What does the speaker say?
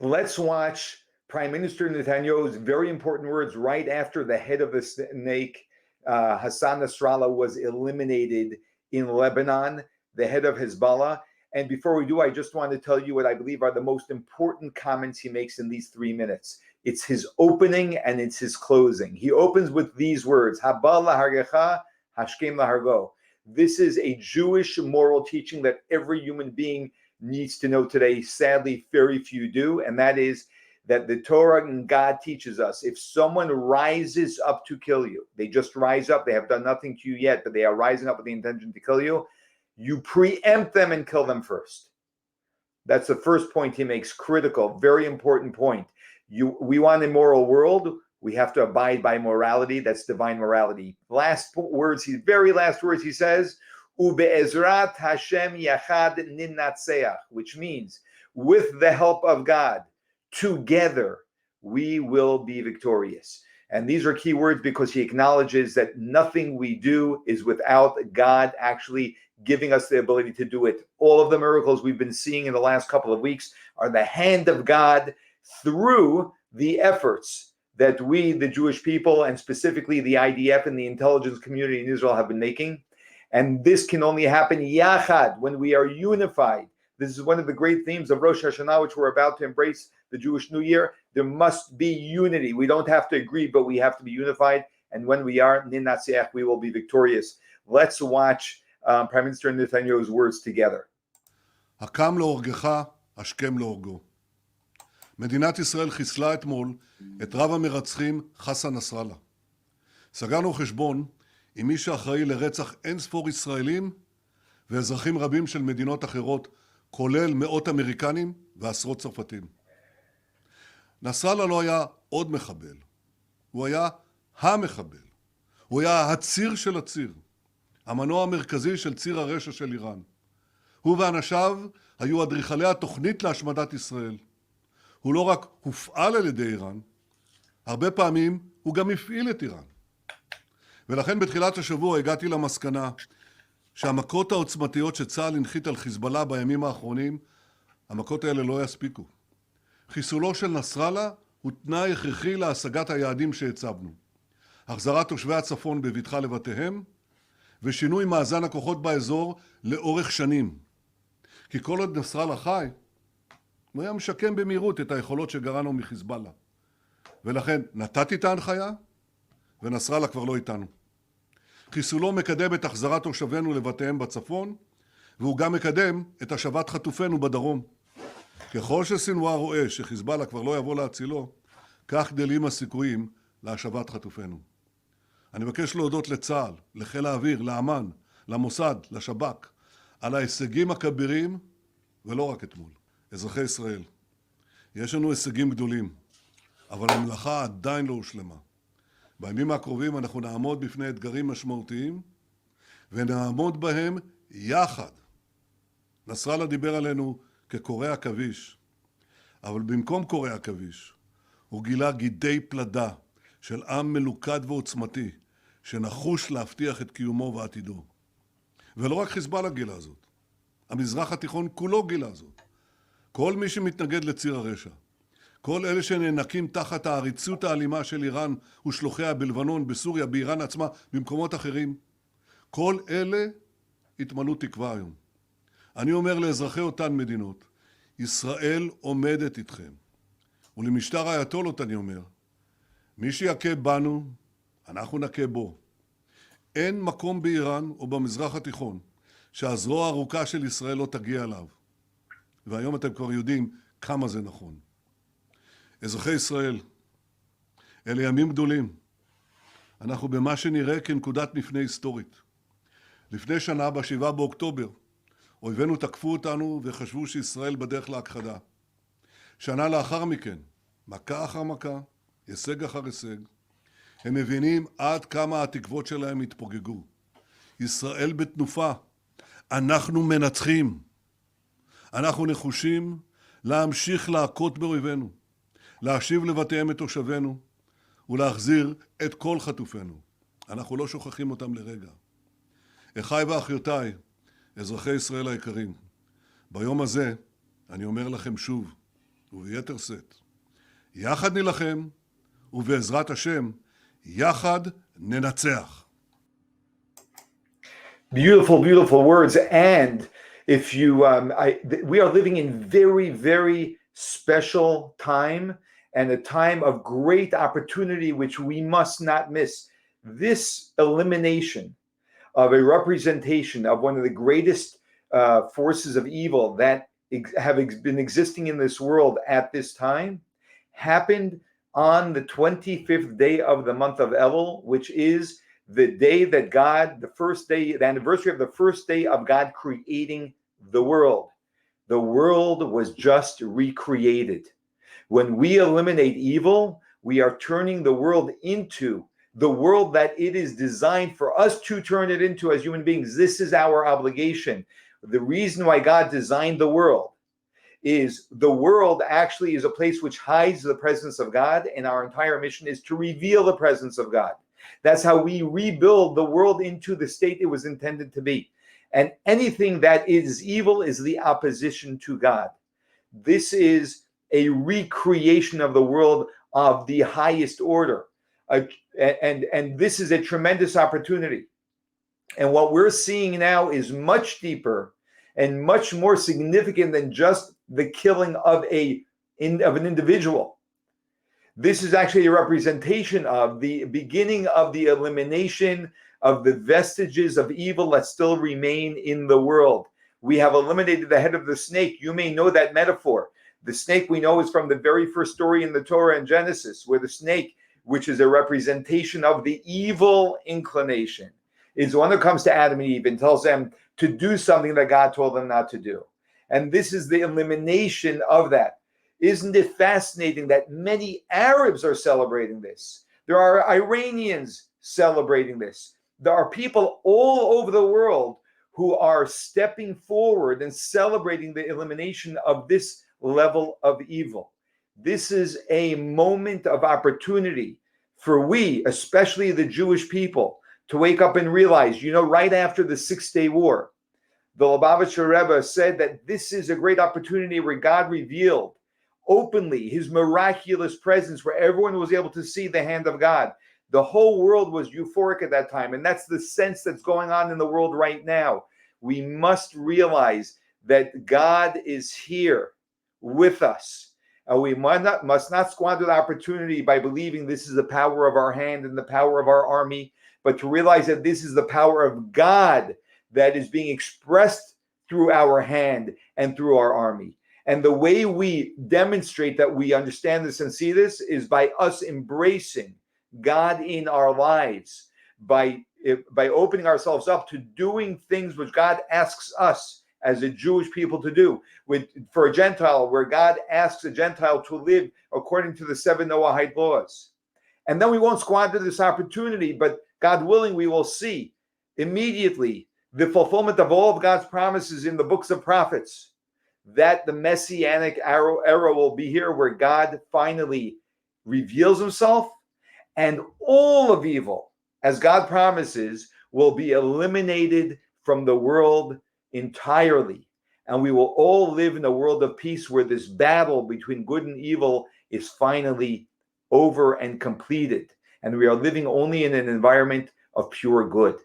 Let's watch Prime Minister Netanyahu's very important words right after the head of the snake, Hassan Nasrallah, was eliminated in Lebanon, the head of Hezbollah. And before we do, I just want to tell you what I believe are the most important comments he makes in these 3 minutes. It's his opening and it's his closing. He opens with these words, Haba lahargecha, hashkem lahargo. This is a Jewish moral teaching that every human being needs to know today. Sadly, very few do, and that is that the Torah and God teaches us, if someone rises up to kill you, they just rise up, they have done nothing to you yet, but they are rising up with the intention to kill you, you preempt them and kill them first. That's the first point he makes, critical, very important point. We want a moral world, we have to abide by morality, that's divine morality. Very last words he says, Ube'ezrat Hashem yachad ninatseach, which means with the help of God, together we will be victorious. And these are key words because he acknowledges that nothing we do is without God actually giving us the ability to do it. All of the miracles we've been seeing in the last couple of weeks are the hand of God through the efforts that we, the Jewish people, and specifically the IDF and the intelligence community in Israel have been making. And this can only happen yachad, when we are unified. This is one of the great themes of Rosh Hashanah, which we're about to embrace, the Jewish New Year. There must be unity. We don't have to agree, but we have to be unified. And when we are, ninatseach, we will be victorious. Let's watch Prime Minister Netanyahu's words together. הקם להורגך, השכם להורגו. מדינת ישראל חיסלה אתמול את רב המרצחים חסן נסראללה. סגרנו חשבון עם מי שאחראי לרצח אין ספור ישראלים ואזרחים רבים של מדינות אחרות, כולל מאות אמריקנים ועשרות צרפתים. נסראללה לא היה עוד מחבל, הוא היה המחבל. הוא היה הציר של הציר, המנוע המרכזי של ציר הרשע של איראן. הוא ואנשיו היו אדריכלי התוכנית להשמדת ישראל. הוא לא רק הופעל על ידי איראן, הרבה פעמים הוא גם הפעיל את איראן. ולכן בתחילת השבוע הגעתי למסקנה שהמכות העוצמתיות שצה"ל הנחית על חיזבאללה בימים האחרונים, המכות האלה לא יספיקו. חיסולו של נסראללה הוא תנאי הכרחי להשגת היעדים שהצבנו. החזרת תושבי הצפון בבטחה לבתיהם, ושינוי מאזן הכוחות באזור לאורך שנים. כי כל עוד נסראללה חי, הוא היה משקם במהירות את היכולות שגרענו מחיזבאללה. ולכן נתתי את ההנחיה, ונסראללה כבר לא איתנו. חיסולו מקדם את החזרת תושבינו לבתיהם בצפון, והוא גם מקדם את השבת חטופינו בדרום. ככל שסינואר רואה שחיזבאללה כבר לא יבוא להצילו, כך גדלים הסיכויים להשבת חטופינו. אני מבקש להודות לצה"ל, לחיל האוויר, לאמ"ן, למוסד, לשב"כ, על ההישגים הכבירים, ולא רק אתמול. אזרחי ישראל, יש לנו הישגים גדולים, אבל המלאכה עדיין לא הושלמה. בימים הקרובים אנחנו נעמוד בפני אתגרים משמעותיים, ונעמוד בהם יחד. נסראללה דיבר עלינו כקורא עכביש, אבל במקום קורא עכביש, הוא גילה גידי פלדה של עם מלוכד ועוצמתי, שנחוש להבטיח את קיומו ועתידו. ולא רק חיזבאללה גילה זאת, המזרח התיכון כולו גילה זאת. כל מי שמתנגד לציר הרשע, כל אלה שנאנקים תחת העריצות האלימה של איראן ושלוחיה בלבנון, בסוריה, באיראן עצמה, במקומות אחרים, כל אלה התמלאו תקווה היום. אני אומר לאזרחי אותן מדינות, ישראל עומדת איתכם. ולמשטר האייתולות אני אומר, מי שיכה בנו, אנחנו נכה בו. אין מקום באיראן או במזרח התיכון שהזרוע הארוכה של ישראל לא תגיע אליו. והיום אתם כבר יודעים כמה זה נכון. אזרחי ישראל, אלה ימים גדולים. אנחנו במה שנראה כנקודת מפנה היסטורית. לפני שנה, ב7 באוקטובר, אויבינו תקפו אותנו וחשבו שישראל בדרך להכחדה. שנה לאחר מכן, מכה אחר מכה, הישג אחר הישג, הם מבינים עד כמה התקוות שלהם התפוגגו. ישראל בתנופה, אנחנו מנצחים. אנחנו נחושים להמשיך להכות באויבינו, להשיב לבתיהם את תושבינו ולהחזיר את כל חטופינו. אנחנו לא שוכחים אותם לרגע. אחיי ואחיותיי, אזרחי ישראל היקרים, ביום הזה אני אומר לכם שוב, וביתר שאת. יחד נילחם, ובעזרת השם, יחד ננצח. Beautiful, beautiful words. And if you, we are living in very, very special time and a time of great opportunity, which we must not miss. This elimination of a representation of one of the greatest forces of evil that have been existing in this world at this time happened on the 25th day of the month of Elul, which is the day that God, the anniversary of the first day of God creating the world. The world was just recreated. When we eliminate evil, we are turning the world into the world that it is designed for us to turn it into as human beings. This is our obligation. The reason why God designed the world is the world actually is a place which hides the presence of God, and our entire mission is to reveal the presence of God. That's how we rebuild the world into the state it was intended to be. And anything that is evil is the opposition to God. This is a recreation of the world of the highest order. And this is a tremendous opportunity. And what we're seeing now is much deeper and much more significant than just the killing of an individual. This is actually a representation of the beginning of the elimination of the vestiges of evil that still remain in the world. We have eliminated the head of the snake. You may know that metaphor. The snake we know is from the very first story in the Torah in Genesis, where the snake, which is a representation of the evil inclination, is one that comes to Adam and Eve and tells them to do something that God told them not to do. And this is the elimination of that. Isn't it fascinating that many Arabs are celebrating this? There are Iranians celebrating this. There are people all over the world who are stepping forward and celebrating the elimination of this level of evil. This is a moment of opportunity for we, especially the Jewish people, to wake up and realize, right after the 6-Day War, the Lubavitcher Rebbe said that this is a great opportunity where God revealed openly his miraculous presence, where everyone was able to see the hand of God. The whole world was euphoric at that time, and that's the sense that's going on in the world right now. We must realize that God is here with us, and we must not squander the opportunity by believing this is the power of our hand and the power of our army, but to realize that this is the power of God that is being expressed through our hand and through our army. And the way we demonstrate that we understand this and see this is by us embracing God in our lives, by opening ourselves up to doing things which God asks us as a Jewish people to do. For a Gentile, where God asks a Gentile to live according to the 7 Noahide laws. And then we won't squander this opportunity, but God willing, we will see immediately the fulfillment of all of God's promises in the books of prophets, that the Messianic era will be here, where God finally reveals himself, and all of evil, as God promises, will be eliminated from the world entirely. And we will all live in a world of peace, where this battle between good and evil is finally over and completed. And we are living only in an environment of pure good.